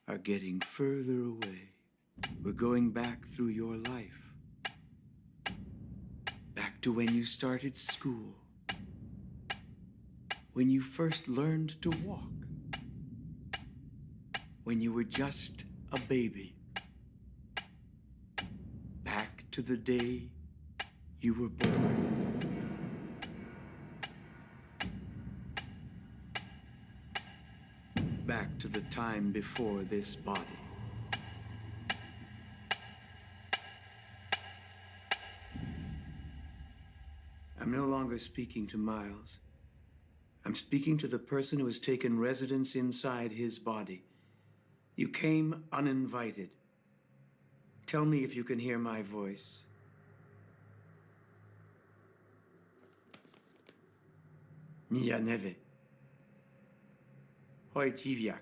are getting further away. We're going back through your life. Back to when you started school. When you first learned to walk. When you were just a baby. Back to the day you were born. Back to the time before this body. I'm no longer speaking to Miles. I'm speaking to the person who has taken residence inside his body. You came uninvited. Tell me if you can hear my voice. Mia neve. Hoi Tiviak.